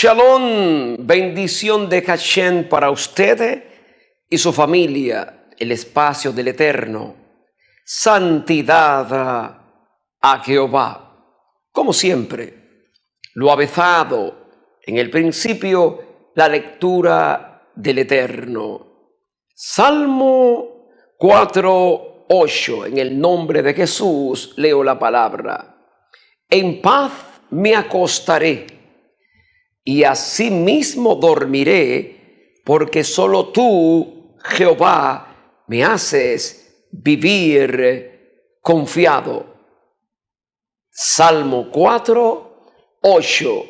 Shalom, bendición de Hashem para usted y su familia, el espacio del Eterno. Santidad a Jehová. Como siempre, lo avezado en el principio, la lectura del Eterno. Salmo 4:8, en el nombre de Jesús leo la palabra. En paz me acostaré y asimismo dormiré, porque solo tú, Jehová, me haces vivir confiado. Salmo 4:8.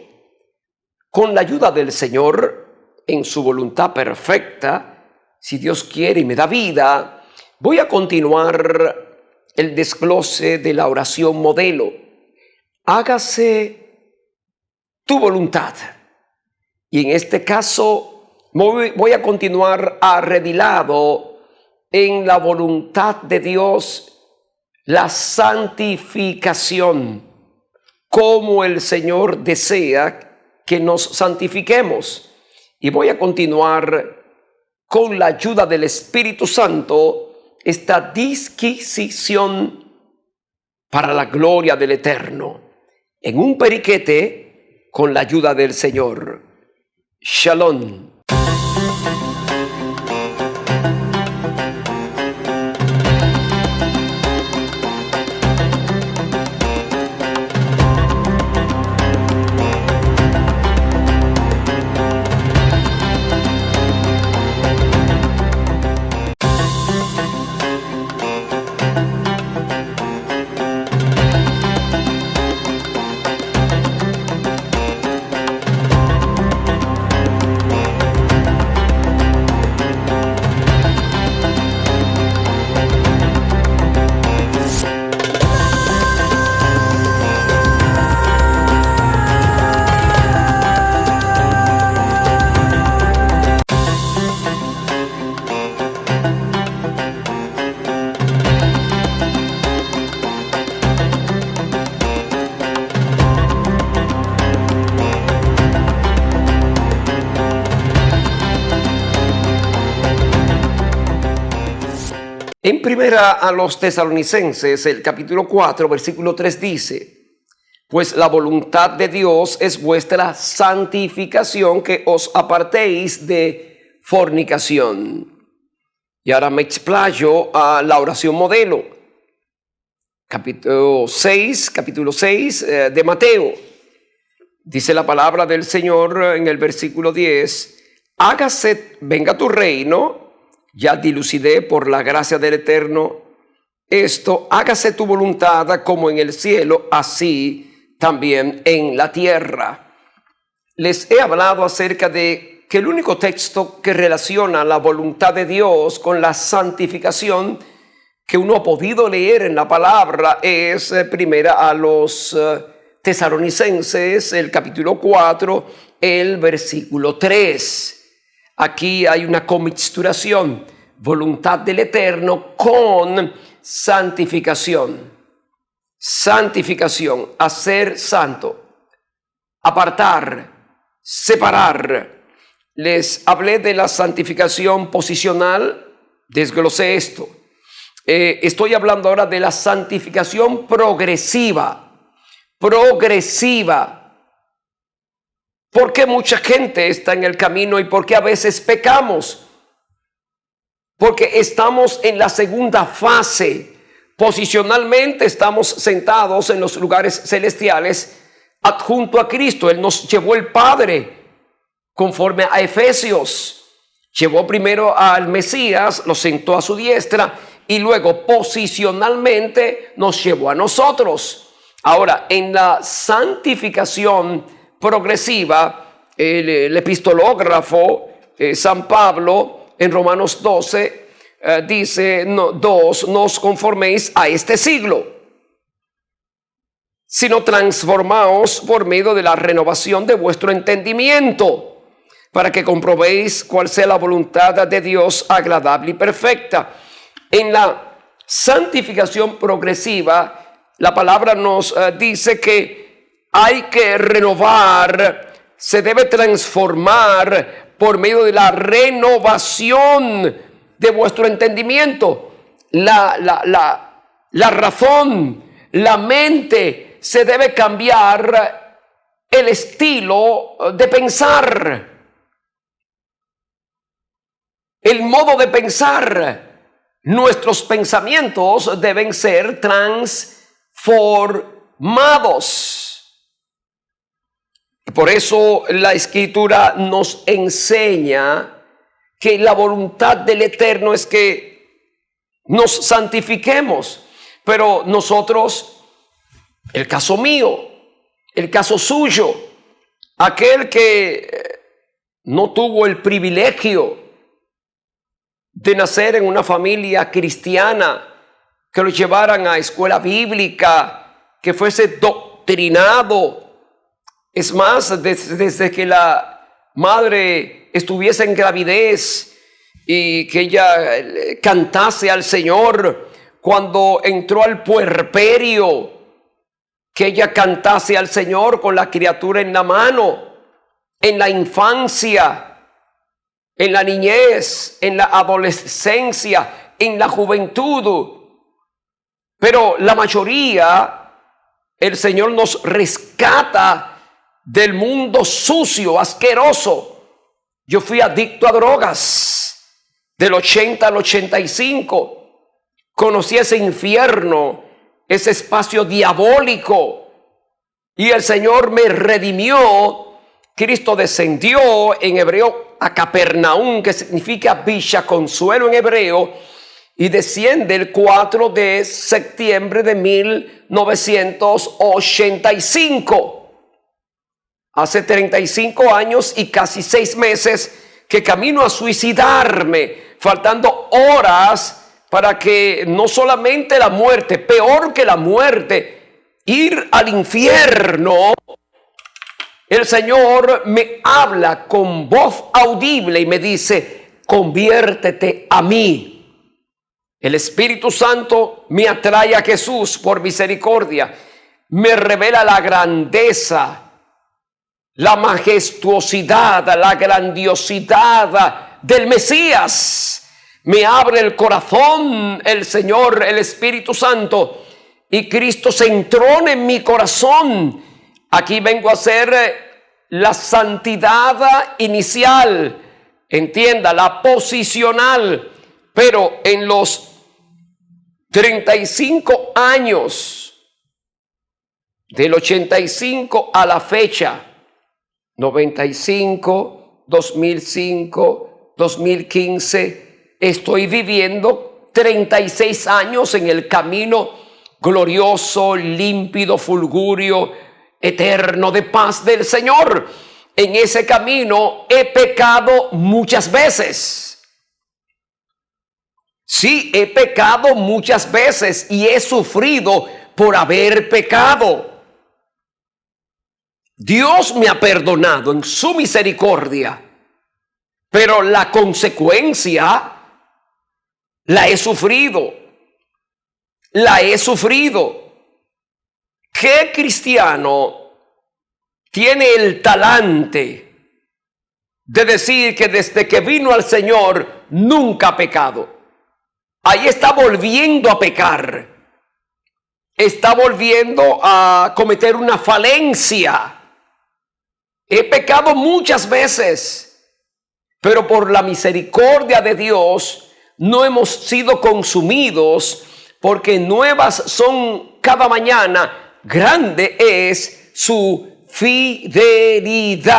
Con la ayuda del Señor, en su voluntad perfecta, si Dios quiere y me da vida, voy a continuar el desglose de la oración modelo. Hágase tu voluntad. Y en este caso voy a continuar arredilado en la voluntad de Dios, la santificación, como el Señor desea que nos santifiquemos. Y voy a continuar con la ayuda del Espíritu Santo esta disquisición para la gloria del Eterno, en un periquete con la ayuda del Señor. Shalom. En primera a los Tesalonicenses, el capítulo 4, versículo 3 dice: pues la voluntad de Dios es vuestra santificación, que os apartéis de fornicación. Y ahora me explayo a la oración modelo. Capítulo 6 de Mateo. Dice la palabra del Señor en el versículo 10: venga tu reino. Ya dilucidé por la gracia del Eterno esto: hágase tu voluntad como en el cielo, así también en la tierra. Les he hablado acerca de que el único texto que relaciona la voluntad de Dios con la santificación que uno ha podido leer en la palabra es primera a los Tesalonicenses, el capítulo 4, el versículo 3. Aquí hay una comixturación, voluntad del Eterno con santificación. Santificación, hacer santo, apartar, separar. Les hablé de la santificación posicional, desglosé esto. Estoy hablando ahora de la santificación progresiva. Progresiva. ¿Por qué mucha gente está en el camino y por qué a veces pecamos? Porque estamos en la segunda fase. Posicionalmente estamos sentados en los lugares celestiales adjunto a Cristo. Él nos llevó el Padre conforme a Efesios. Llevó primero al Mesías, lo sentó a su diestra y luego posicionalmente nos llevó a nosotros. Ahora, en la santificación progresiva, el epistológrafo San Pablo en Romanos 12 dice: no os conforméis a este siglo, sino transformaos por medio de la renovación de vuestro entendimiento, para que comprobéis cuál sea la voluntad de Dios agradable y perfecta. En la santificación progresiva, la palabra nos dice que hay que renovar se debe transformar por medio de la renovación de vuestro entendimiento. La razón, la mente, se debe cambiar el estilo de pensar, el modo de pensar. Nuestros pensamientos deben ser transformados. Por eso la Escritura nos enseña que la voluntad del Eterno es que nos santifiquemos. Pero nosotros, el caso mío, el caso suyo, aquel que no tuvo el privilegio de nacer en una familia cristiana, que lo llevaran a escuela bíblica, que fuese doctrinado. Es más, desde que la madre estuviese en gravidez y que ella cantase al Señor, cuando entró al puerperio, que ella cantase al Señor con la criatura en la mano, en la infancia, en la niñez, en la adolescencia, en la juventud. Pero la mayoría, el Señor nos rescata del mundo sucio, asqueroso. Yo fui adicto a drogas del 80 al 85. Conocí ese infierno, ese espacio diabólico. Y el Señor me redimió. Cristo descendió, en hebreo, a Capernaum, que significa Villa Consuelo en hebreo, y desciende el 4 de septiembre de 1985. Hace 35 años y casi 6 meses que camino a suicidarme, faltando horas para que no solamente la muerte, peor que la muerte, ir al infierno. El Señor me habla con voz audible y me dice: conviértete a mí. El Espíritu Santo me atrae a Jesús por misericordia. Me revela la grandeza, la majestuosidad, la grandiosidad del Mesías. Me abre el corazón el Señor, el Espíritu Santo, y Cristo se entrona en mi corazón. Aquí vengo a hacer la santidad inicial, entienda, la posicional, pero en los 35 años, del 85 a la fecha, 95, 2005, 2015, estoy viviendo 36 años en el camino glorioso, límpido, fulgúreo, eterno de paz del Señor. En ese camino he pecado muchas veces. Sí, he pecado muchas veces y he sufrido por haber pecado. Dios me ha perdonado en su misericordia, pero la consecuencia la he sufrido. La he sufrido. ¿Qué cristiano tiene el talante de decir que desde que vino al Señor nunca ha pecado? Ahí está volviendo a pecar. Está volviendo a cometer una falencia. He pecado muchas veces, pero por la misericordia de Dios no hemos sido consumidos, porque nuevas son cada mañana. Grande es su fidelidad.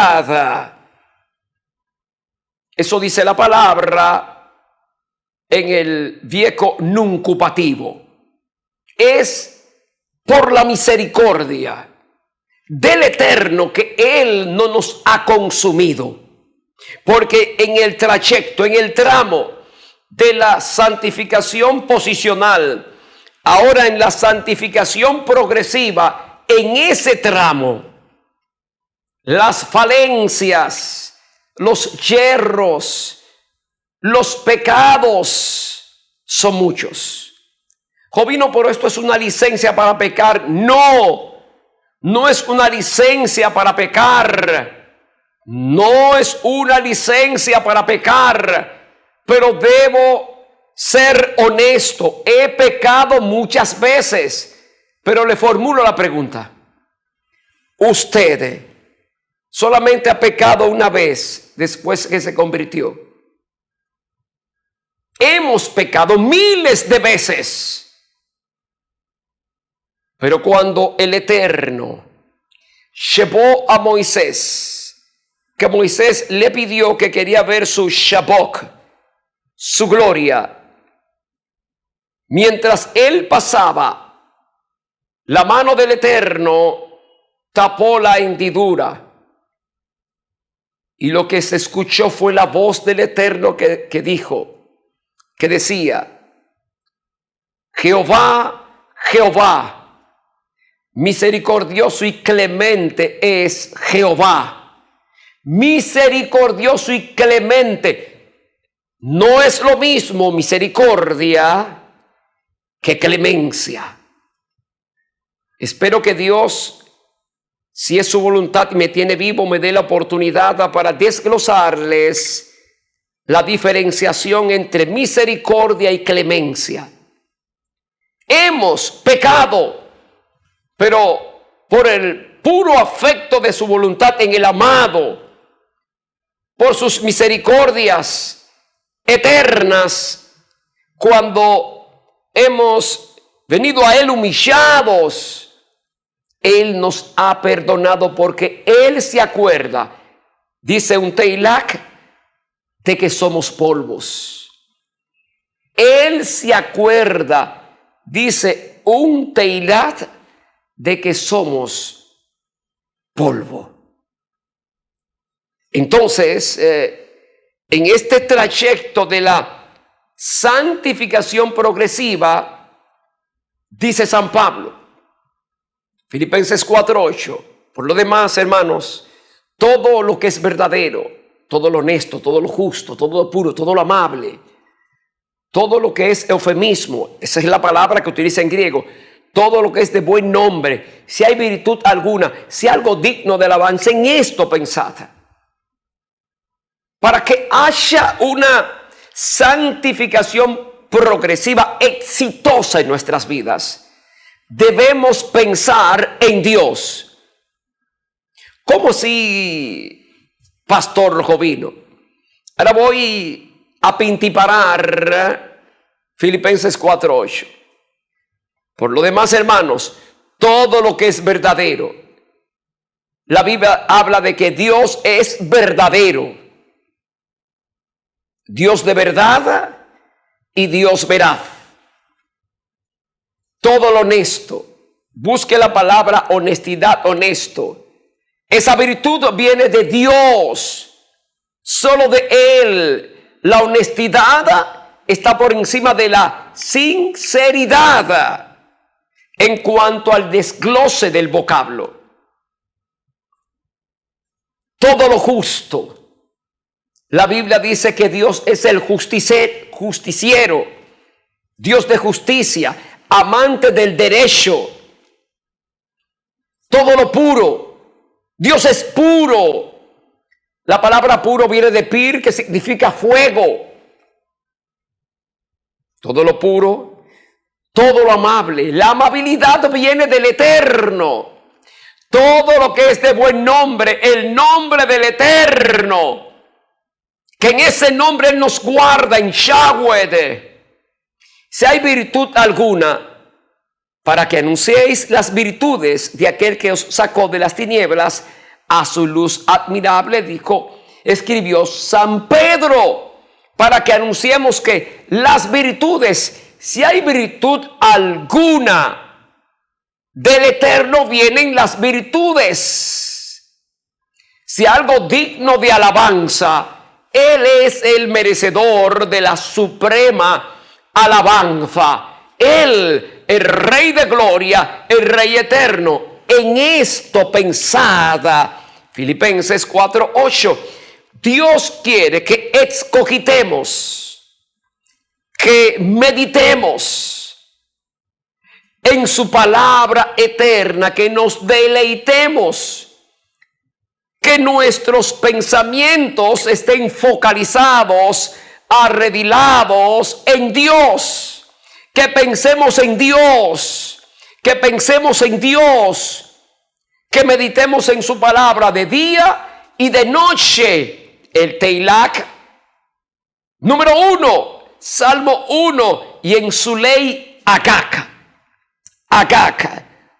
Eso dice la palabra en el viejo nuncupativo. Es por la misericordia del Eterno que Él no nos ha consumido. Porque en el trayecto, en el tramo de la santificación posicional, ahora en la santificación progresiva, en ese tramo, las falencias, los yerros, los pecados son muchos. Jovino, pero esto es una licencia para pecar. No, no es una licencia para pecar. No es una licencia para pecar, pero debo ser honesto. He pecado muchas veces, pero le formulo la pregunta. ¿Usted solamente ha pecado una vez después que se convirtió? Hemos pecado miles de veces. Pero cuando el Eterno llevó a Moisés, que Moisés le pidió que quería ver su Shabok, su gloria, mientras él pasaba, la mano del Eterno tapó la hendidura. Y lo que se escuchó fue la voz del Eterno que decía, Jehová, Jehová, misericordioso y clemente es Jehová. Misericordioso y clemente. No es lo mismo misericordia que clemencia. Espero que Dios, si es su voluntad y me tiene vivo, me dé la oportunidad para desglosarles la diferenciación entre misericordia y clemencia. Hemos pecado, pero por el puro afecto de su voluntad en el amado, por sus misericordias eternas, cuando hemos venido a Él humillados, Él nos ha perdonado porque Él se acuerda, dice un Teilac, de que somos polvos. Él se acuerda, dice un Teilat, de que somos polvo. Entonces, en este trayecto de la santificación progresiva, dice San Pablo, Filipenses 4:8, por lo demás, hermanos, todo lo que es verdadero, todo lo honesto, todo lo justo, todo lo puro, todo lo amable, todo lo que es eufemismo, esa es la palabra que utiliza en griego, todo lo que es de buen nombre, si hay virtud alguna, si algo digno de alabanza, en esto pensad. Para que haya una santificación progresiva exitosa en nuestras vidas, debemos pensar en Dios. ¿Cómo si, Pastor Jovino? Ahora voy a pintiparar Filipenses 4:8. Por lo demás, hermanos, todo lo que es verdadero. La Biblia habla de que Dios es verdadero. Dios de verdad y Dios veraz. Todo lo honesto. Busque la palabra honestidad, honesto. Esa virtud viene de Dios. Solo de Él. La honestidad está por encima de la sinceridad en cuanto al desglose del vocablo. Todo lo justo. La Biblia dice que Dios es el justiciero, Dios de justicia, amante del derecho. Todo lo puro. Dios es puro. La palabra puro viene de pir, que significa fuego. Todo lo puro, todo lo amable. La amabilidad viene del Eterno. Todo lo que es de buen nombre, el nombre del Eterno. Que en ese nombre Él nos guarda en Yahweh. Si hay virtud alguna, para que anunciéis las virtudes de aquel que os sacó de las tinieblas a su luz admirable, escribió San Pedro, para que anunciemos que las virtudes, si hay virtud alguna, del Eterno vienen las virtudes. Si algo digno de alabanza, Él es el merecedor de la suprema alabanza. Él, el Rey de gloria, el Rey eterno. En esto pensada, Filipenses 4:8. Dios quiere que escogitemos, que meditemos en su palabra eterna, que nos deleitemos, que nuestros pensamientos estén focalizados, arredilados en Dios. Que pensemos en Dios, que pensemos en Dios, que meditemos en su palabra de día y de noche. El Teilac número 1, Salmo 1, y en su ley Agag.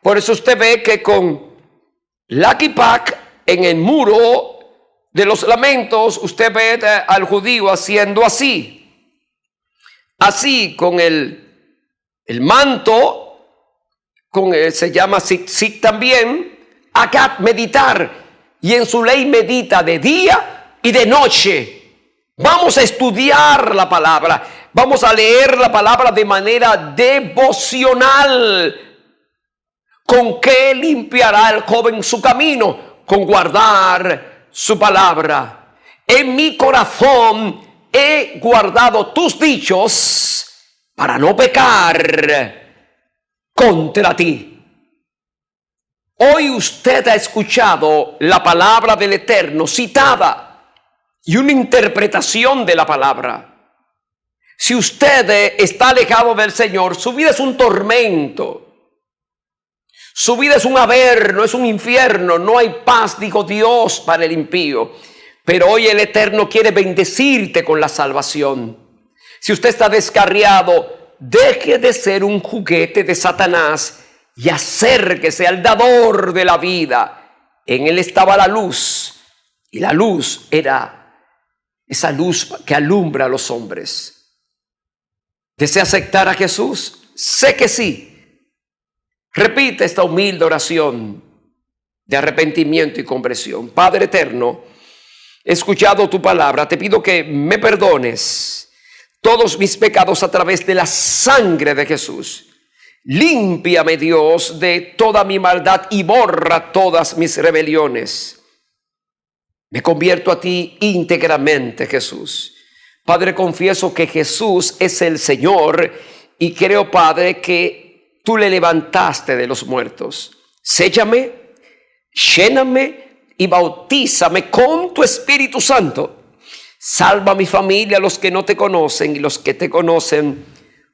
Por eso usted ve que con la kipak en el muro de los lamentos, usted ve al judío haciendo así con el manto, se llama tzitzit también, Agag, meditar, y en su ley medita de día y de noche. Vamos a estudiar la palabra, vamos a leer la palabra de manera devocional. ¿Con qué limpiará el joven su camino? Con guardar su palabra. En mi corazón he guardado tus dichos para no pecar contra ti. Hoy usted ha escuchado la palabra del Eterno citada y una interpretación de la palabra. Si usted está alejado del Señor, su vida es un tormento. Su vida es un averno, es un infierno. No hay paz, dijo Dios, para el impío. Pero hoy el Eterno quiere bendecirte con la salvación. Si usted está descarriado, deje de ser un juguete de Satanás y acérquese al dador de la vida. En él estaba la luz, y la luz era esa luz que alumbra a los hombres. ¿Desea aceptar a Jesús? Sé que sí. Repite esta humilde oración de arrepentimiento y conversión. Padre eterno, he escuchado tu palabra. Te pido que me perdones todos mis pecados a través de la sangre de Jesús. Límpiame, Dios, de toda mi maldad y borra todas mis rebeliones. Me convierto a ti íntegramente, Jesús. Padre, confieso que Jesús es el Señor y creo, Padre, que tú le levantaste de los muertos. Séllame, lléname y bautízame con tu Espíritu Santo. Salva a mi familia, a los que no te conocen, y los que te conocen,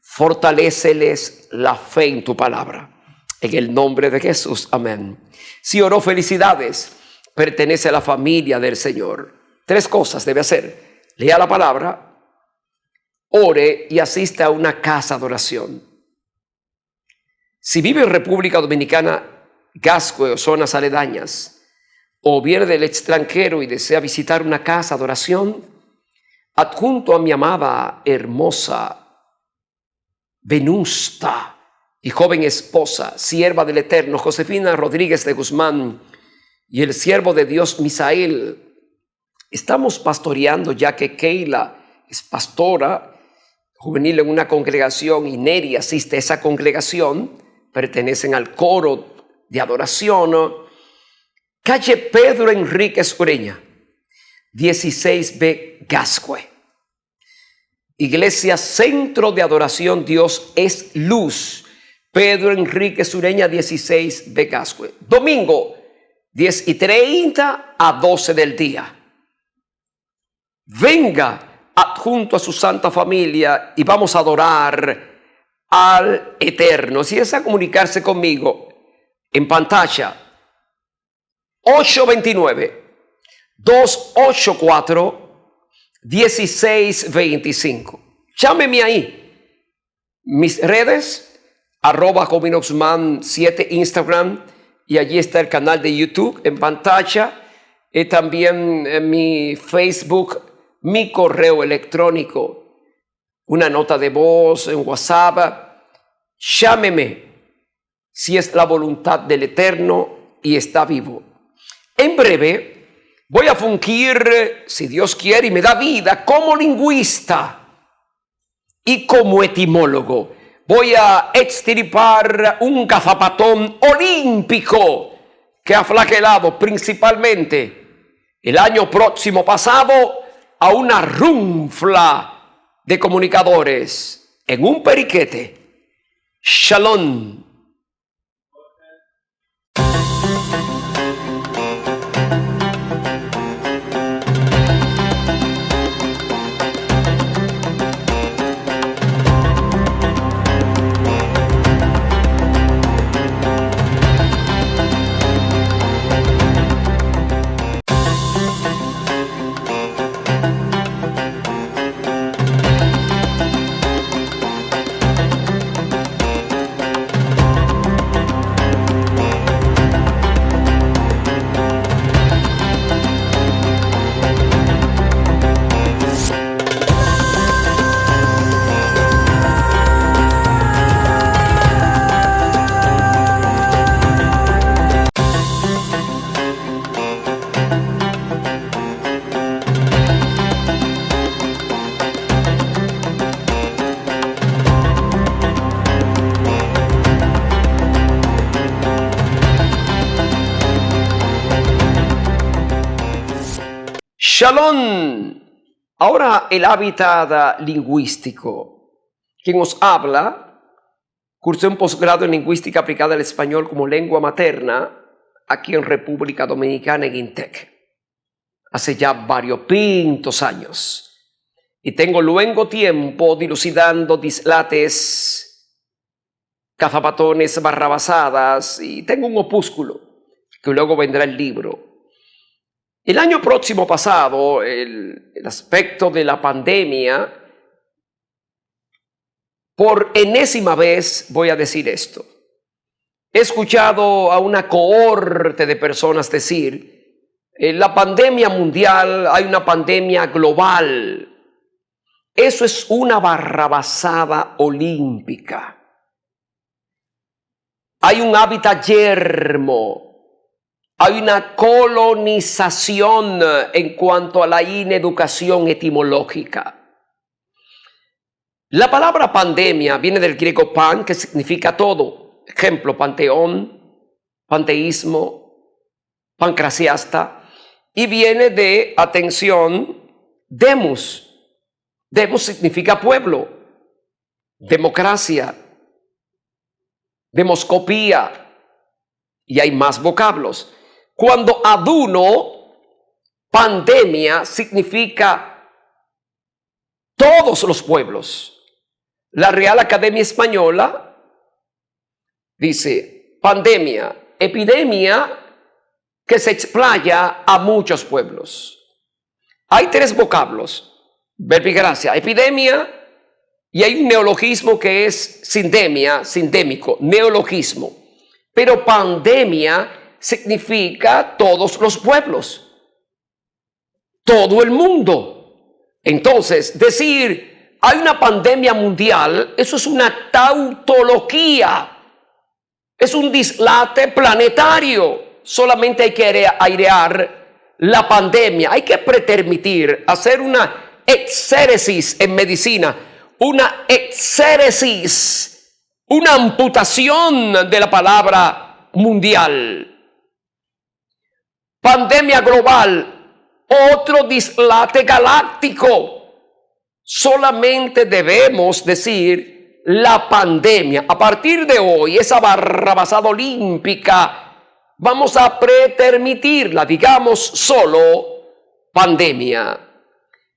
fortaléceles la fe en tu palabra. En el nombre de Jesús, amén. Si oró, felicidades. Pertenece a la familia del Señor. 3 cosas debe hacer: lea la palabra, ore y asista a una casa de oración. Si vive en República Dominicana, Gascue o zonas aledañas, o viene del extranjero y desea visitar una casa de oración, adjunto a mi amada, hermosa, venusta y joven esposa, sierva del Eterno, Josefina Rodríguez de Guzmán, y el siervo de Dios, Misael, estamos pastoreando, ya que Keila es pastora juvenil en una congregación y Neri asiste a esa congregación. Pertenecen al coro de adoración. Calle Pedro Enríquez Ureña, 16B, Gascue. Iglesia Centro de Adoración Dios es Luz, Pedro Enríquez Ureña, 16B, Gascue. Domingo, 10:30 a 12 del día. Venga adjunto a su santa familia y vamos a adorar al Eterno. Si desea comunicarse conmigo, en pantalla 829-284-1625. Llámeme ahí. Mis redes, @jovinoxman7 Instagram, y allí está el canal de YouTube en pantalla. También en mi Facebook, mi correo electrónico, una nota de voz en WhatsApp. Llámeme si es la voluntad del Eterno y está vivo. En breve voy a fungir, si Dios quiere y me da vida, como lingüista y como etimólogo. Voy a extirpar un gazapatón olímpico que ha flagelado principalmente el año próximo pasado a una runfla de comunicadores en un periquete. Shalom. Shalom. Ahora el hábitat lingüístico. Quien os habla, cursé un posgrado en lingüística aplicada al español como lengua materna aquí en República Dominicana en INTEC. Hace ya variopintos años. Y tengo luego tiempo dilucidando dislates, cazapatones, barrabasadas, y tengo un opúsculo que luego vendrá el libro. El año próximo pasado, el aspecto de la pandemia, por enésima vez voy a decir esto. He escuchado a una cohorte de personas decir, la pandemia mundial, hay una pandemia global. Eso es una barrabasada olímpica. Hay un hábitat yermo. Hay una colonización en cuanto a la ineducación etimológica. La palabra pandemia viene del griego pan, que significa todo. Ejemplo, panteón, panteísmo, pancraciasta. Y viene de, atención, demos. Demos significa pueblo, democracia, demoscopía. Y hay más vocablos. Cuando aduno, pandemia significa todos los pueblos. La Real Academia Española dice pandemia, epidemia que se explaya a muchos pueblos. Hay tres vocablos, verbigracia, epidemia, y hay un neologismo que es sindemia, sindémico, neologismo. Pero pandemia significa todos los pueblos, todo el mundo. Entonces, decir hay una pandemia mundial, eso es una tautología, es un dislate planetario. Solamente hay que airear la pandemia, hay que pretermitir, hacer una exéresis en medicina, una exéresis, una amputación de la palabra mundial. Pandemia global, otro dislate galáctico. Solamente debemos decir la pandemia. A partir de hoy, esa barrabasada olímpica, vamos a pretermitirla, digamos solo pandemia.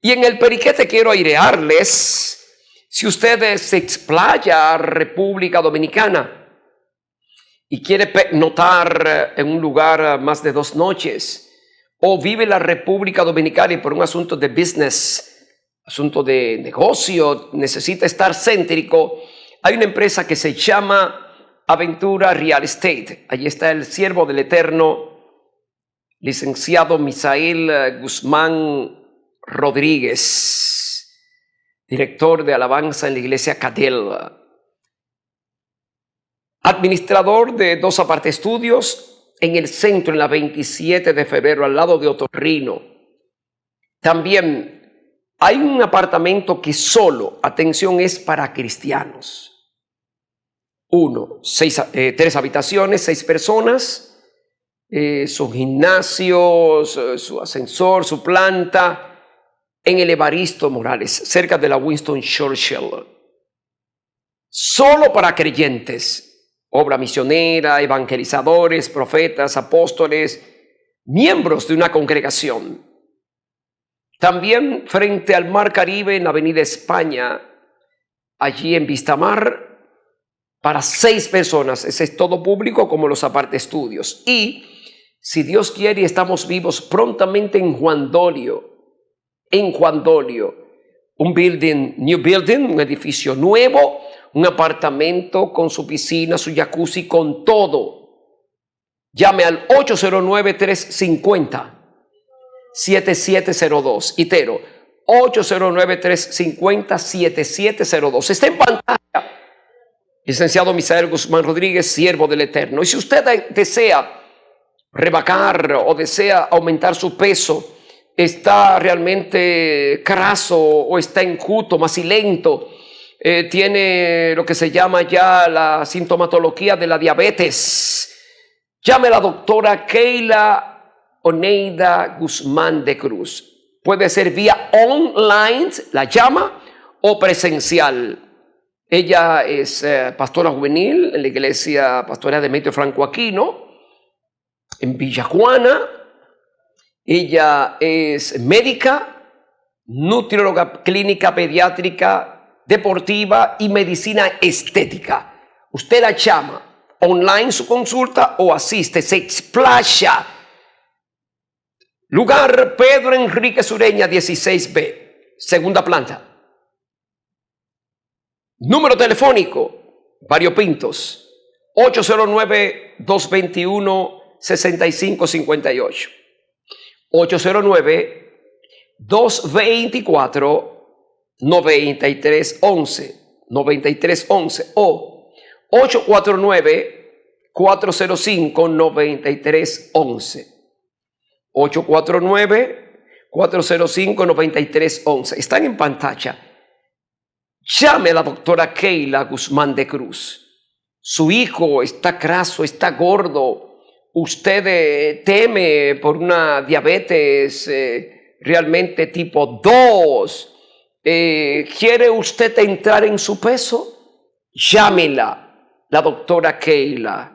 Y en el periquete quiero airearles, si ustedes se explaya a República Dominicana y quiere notar en un lugar más de 2 noches, o vive en la República Dominicana y por un asunto de business, asunto de negocio, necesita estar céntrico, hay una empresa que se llama Aventura Real Estate. Allí está el siervo del Eterno, licenciado Misael Guzmán Rodríguez, director de alabanza en la iglesia Cadel, administrador de 2 apartaestudios en el centro, en la 27 de febrero, al lado de Otorrino. También hay un apartamento que solo, atención, es para cristianos. 3 habitaciones, 6 personas, su gimnasio, su ascensor, su planta, en el Evaristo Morales, cerca de la Winston Churchill. Solo para creyentes. Obra misionera, evangelizadores, profetas, apóstoles, miembros de una congregación. También frente al Mar Caribe en la Avenida España, allí en Vistamar, para 6 personas. Ese es todo público como los apartaestudios. Y si Dios quiere y estamos vivos, prontamente en Juan Dolio, un new building, un edificio nuevo, un apartamento con su piscina, su jacuzzi, con todo. Llame al 809-350-7702. Itero, 809-350-7702. Está en pantalla. Licenciado Misael Guzmán Rodríguez, siervo del Eterno. Y si usted desea rebajar o desea aumentar su peso, está realmente craso o está enjuto, macilento, tiene lo que se llama ya la sintomatología de la diabetes, llame a la doctora Keila Oneida Guzmán de Cruz. Puede ser vía online, la llama, o presencial. Ella es pastora juvenil en la iglesia pastoral de Demetrio Franco Aquino, en Villa Juana. Ella es médica, nutrióloga clínica pediátrica, deportiva y medicina estética. Usted la llama online su consulta o asiste, se explaya. Lugar Pedro Enrique Sureña 16B, segunda planta. Número telefónico, Variopintos, 809-221-6558. 809-224-9311 o 849-405-9311. 849-405-9311. Están en pantalla. Llame a la doctora Keila Guzmán de Cruz. Su hijo está graso, está gordo. Usted teme por una diabetes realmente tipo 2. ¿Quiere usted entrar en su peso? Llámela, la doctora Keila.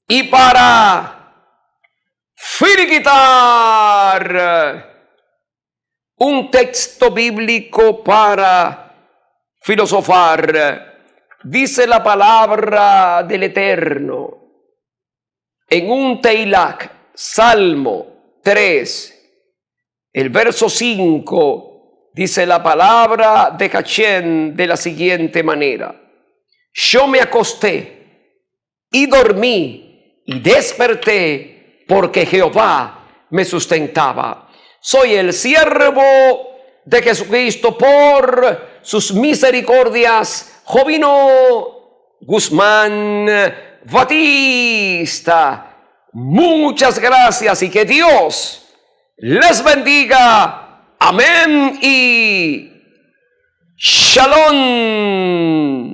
Y para finiquitar, un texto bíblico para filosofar. Dice la palabra del Eterno en un Teilac, Salmo 3, el verso 5, dice la palabra de Hachén de la siguiente manera: yo me acosté y dormí y desperté porque Jehová me sustentaba. Soy el siervo de Jesucristo por sus misericordias, Jovino Guzmán Batista. Muchas gracias y que Dios les bendiga. Amén y Shalom.